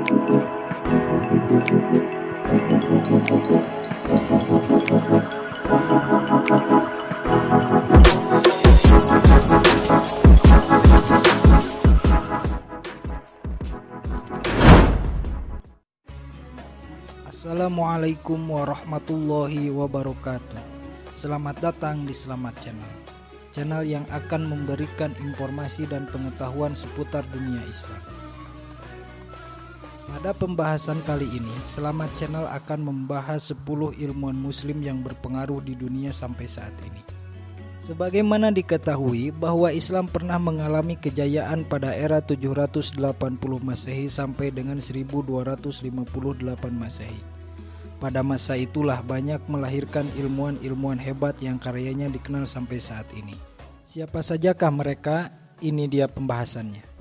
Assalamualaikum warahmatullahi wabarakatuh. Selamat datang di Selamat Channel, channel yang akan memberikan informasi dan pengetahuan seputar dunia Islam. Pada pembahasan kali ini, Selamat Channel akan membahas 10 ilmuwan muslim yang berpengaruh di dunia sampai saat ini. Sebagaimana diketahui bahwa Islam pernah mengalami kejayaan pada era 780 Masehi sampai dengan 1258 Masehi. Pada masa itulah banyak melahirkan ilmuwan-ilmuwan hebat yang karyanya dikenal sampai saat ini. Siapa sajakah mereka? Ini dia pembahasannya.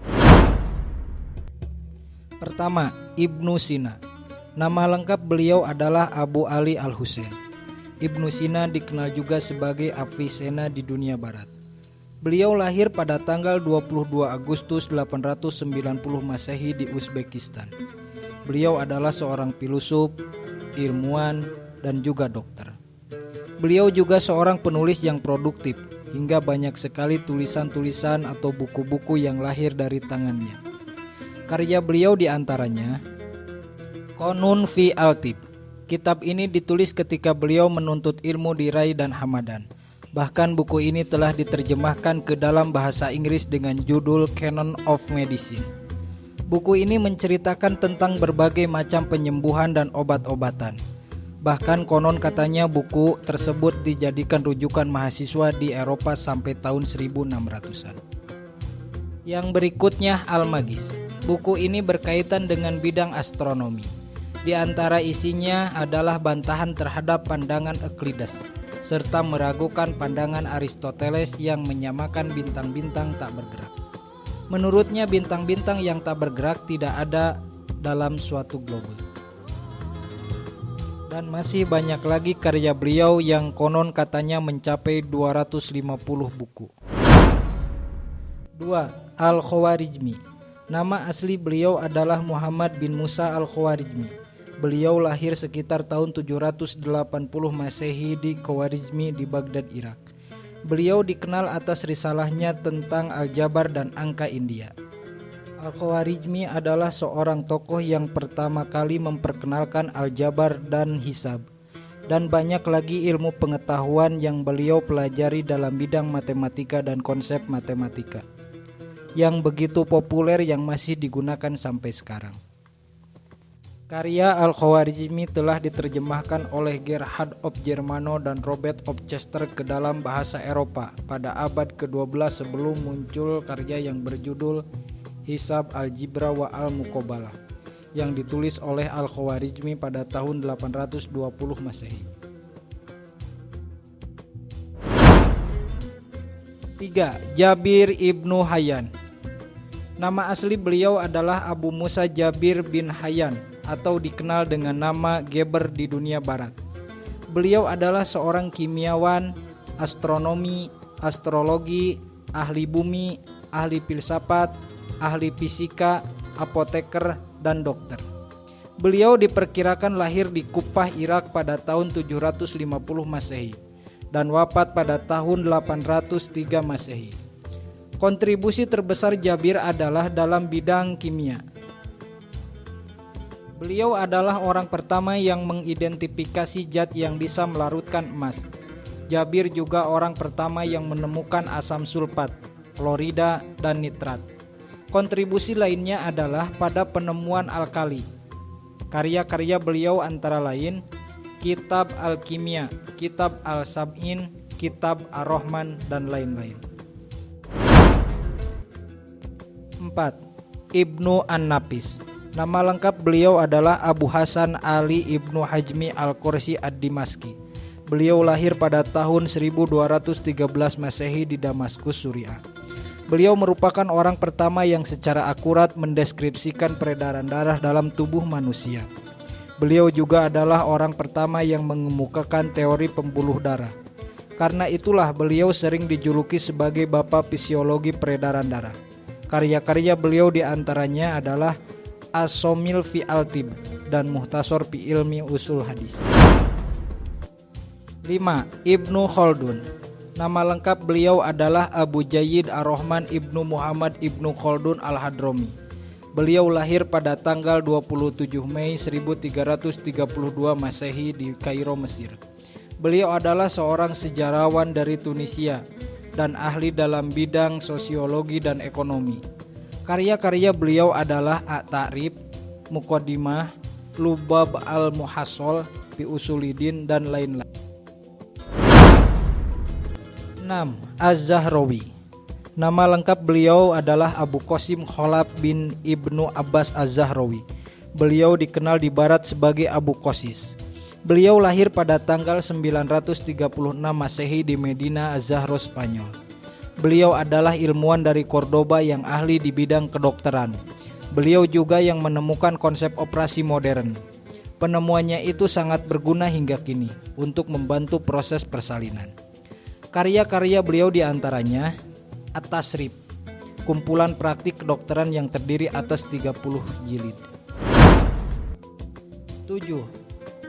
Pertama, Ibnu Sina. Nama lengkap beliau adalah Abu Ali Al-Husain. Ibnu Sina dikenal juga sebagai Avicenna di dunia barat. Beliau lahir pada tanggal 22 Agustus 890 Masehi di Uzbekistan. Beliau adalah seorang filosof, ilmuwan, dan juga dokter. Beliau juga seorang penulis yang produktif, hingga banyak sekali tulisan-tulisan atau buku-buku yang lahir dari tangannya. Karya beliau diantaranya Qanun fi al-Tib. Kitab ini ditulis ketika beliau menuntut ilmu di Rai dan Hamadan. Bahkan buku ini telah diterjemahkan ke dalam bahasa Inggris dengan judul Canon of Medicine. Buku ini menceritakan tentang berbagai macam penyembuhan dan obat-obatan. Bahkan konon katanya buku tersebut dijadikan rujukan mahasiswa di Eropa sampai tahun 1600-an. Yang berikutnya Al-Magis. Buku ini berkaitan dengan bidang astronomi. Di antara isinya adalah bantahan terhadap pandangan Euclides, serta meragukan pandangan Aristoteles yang menyamakan bintang-bintang tak bergerak. Menurutnya bintang-bintang yang tak bergerak tidak ada dalam suatu globus. Dan masih banyak lagi karya beliau yang konon katanya mencapai 250 buku. 2. Al-Khawarizmi. Nama asli beliau adalah Muhammad bin Musa Al-Khawarizmi. Beliau lahir sekitar tahun 780 Masehi di Khawarizmi di Baghdad, Irak. Beliau dikenal atas risalahnya tentang aljabar dan angka India. Al-Khawarizmi adalah seorang tokoh yang pertama kali memperkenalkan aljabar dan hisab, dan banyak lagi ilmu pengetahuan yang beliau pelajari dalam bidang matematika dan konsep matematika, yang begitu populer yang masih digunakan sampai sekarang. Karya Al-Khawarizmi telah diterjemahkan oleh Gerhard of Germano dan Robert of Chester ke dalam bahasa Eropa pada abad ke-12 sebelum muncul karya yang berjudul Hisab Al-Jibra wa Al-Muqabalah yang ditulis oleh Al-Khawarizmi pada tahun 820 Masehi. 3. Jabir Ibnu Hayyan. Nama asli beliau adalah Abu Musa Jabir bin Hayyan atau dikenal dengan nama Geber di dunia barat. Beliau adalah seorang kimiawan, astronomi, astrologi, ahli bumi, ahli filsafat, ahli fisika, apoteker, dan dokter. Beliau diperkirakan lahir di Kufah, Irak pada tahun 750 Masehi dan wafat pada tahun 803 Masehi. Kontribusi terbesar Jabir adalah dalam bidang kimia. Beliau adalah orang pertama yang mengidentifikasi zat yang bisa melarutkan emas. Jabir juga orang pertama yang menemukan asam sulfat, klorida, dan nitrat. Kontribusi lainnya adalah pada penemuan alkali. Karya-karya beliau antara lain Kitab Al-Kimia, Kitab Al-Sab'in, Kitab Ar-Rahman, dan lain-lain. 4. Ibnu An-Nafis. Nama lengkap beliau adalah Abu Hasan Ali Ibnu Hajmi Al-Qursi Ad-Dimaski. Beliau lahir pada tahun 1213 Masehi di Damaskus, Suriah. Beliau merupakan orang pertama yang secara akurat mendeskripsikan peredaran darah dalam tubuh manusia. Beliau juga adalah orang pertama yang mengemukakan teori pembuluh darah. Karena itulah beliau sering dijuluki sebagai Bapak Fisiologi Peredaran Darah. Karya-karya beliau diantaranya adalah As-Somil fi Al-Tib dan Muhtasor fi Ilmi Usul Hadis. 5. Ibnu Khaldun. Nama lengkap beliau adalah Abu Jayyid Ar-Rahman Ibnu Muhammad Ibnu Khaldun Al-Hadrami. Beliau lahir pada tanggal 27 Mei 1332 Masehi di Kairo, Mesir. Beliau adalah seorang sejarawan dari Tunisia dan ahli dalam bidang sosiologi dan ekonomi. Karya-karya beliau adalah At-Ta'rif, Muqaddimah, Lubab Al-Muhassol, Fi Usulidin, dan lain-lain. 6. Az-Zahrawi. Nama lengkap beliau adalah Abu Qasim Khalaf bin Ibnu Abbas Az-Zahrawi. Beliau dikenal di barat sebagai Abu Qasis. Beliau lahir pada tanggal 936 Masehi di Medina Az-Zahra, Spanyol. Beliau adalah ilmuwan dari Cordoba yang ahli di bidang kedokteran. Beliau juga yang menemukan konsep operasi modern. Penemuannya itu sangat berguna hingga kini untuk membantu proses persalinan. Karya-karya beliau diantaranya At-Tasrif, kumpulan praktik kedokteran yang terdiri atas 30 jilid. 7.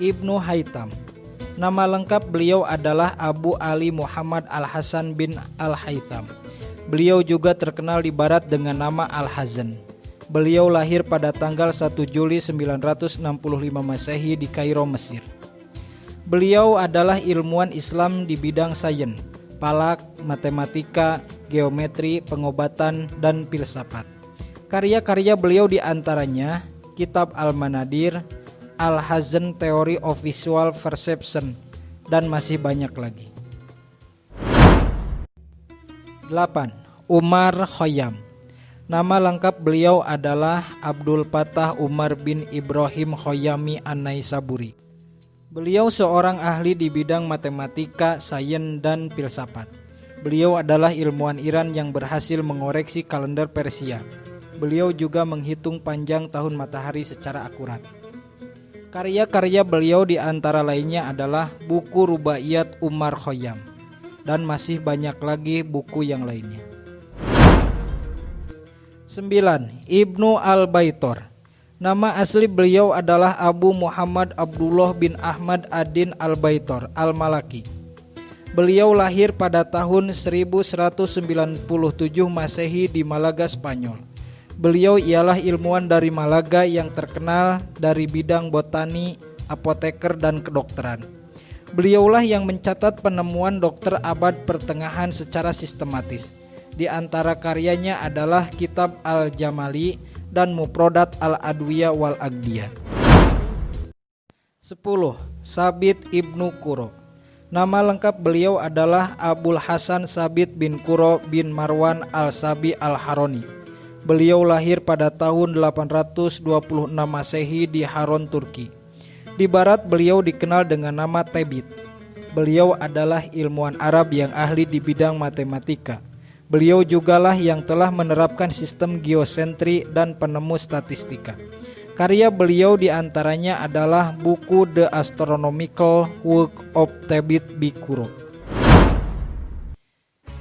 Ibnu Haytham. Nama lengkap beliau adalah Abu Ali Muhammad Al-Hasan bin Al-Haytham. Beliau juga terkenal di barat dengan nama Al-Hazan. Beliau lahir pada tanggal 1 Juli 965 Masehi di Kairo, Mesir. Beliau adalah ilmuwan Islam di bidang sains, falak, matematika, geometri, pengobatan, dan filsafat. Karya-karya beliau diantaranya Kitab Al-Manadir, Al-Hazan Theory of Visual Perception, dan masih banyak lagi. 8. Umar Khayyam. Nama lengkap beliau adalah Abdul Fattah Umar bin Ibrahim Khayyami An-Naisaburi. Beliau seorang ahli di bidang matematika, sains, dan filsafat. Beliau adalah ilmuwan Iran yang berhasil mengoreksi kalender Persia. Beliau juga menghitung panjang tahun matahari secara akurat. Karya-karya beliau di antara lainnya adalah buku Rubaiyat Umar Khayyam, dan masih banyak lagi buku yang lainnya. 9. Ibnu Al-Baitor. Nama asli beliau adalah Abu Muhammad Abdullah bin Ahmad Ad-Din Al-Baitor Al-Malaki. Beliau lahir pada tahun 1197 Masehi di Malaga, Spanyol. Beliau ialah ilmuwan dari Malaga yang terkenal dari bidang botani, apoteker, dan kedokteran. Beliaulah yang mencatat penemuan dokter abad pertengahan secara sistematis. Di antara karyanya adalah Kitab Al-Jamali dan Mufradat Al-Adwiyah wal Agdiyah. 10. Sabit Ibnu Quro. Nama lengkap beliau adalah Abul Hasan Sabit bin Quro bin Marwan Al-Sabi Al-Haroni. Beliau lahir pada tahun 826 Masehi di Haron, Turki. Di barat beliau dikenal dengan nama Tebit. Beliau adalah ilmuwan Arab yang ahli di bidang matematika. Beliau jugalah yang telah menerapkan sistem geosentri dan penemu statistika. Karya beliau diantaranya adalah buku The Astronomical Work of Tebit by Quro.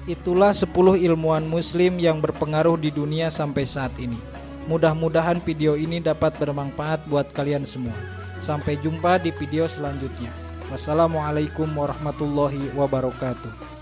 Itulah 10 ilmuwan muslim yang berpengaruh di dunia sampai saat ini. Mudah-mudahan video ini dapat bermanfaat buat kalian semua. Sampai jumpa di video selanjutnya. Wassalamualaikum warahmatullahi wabarakatuh.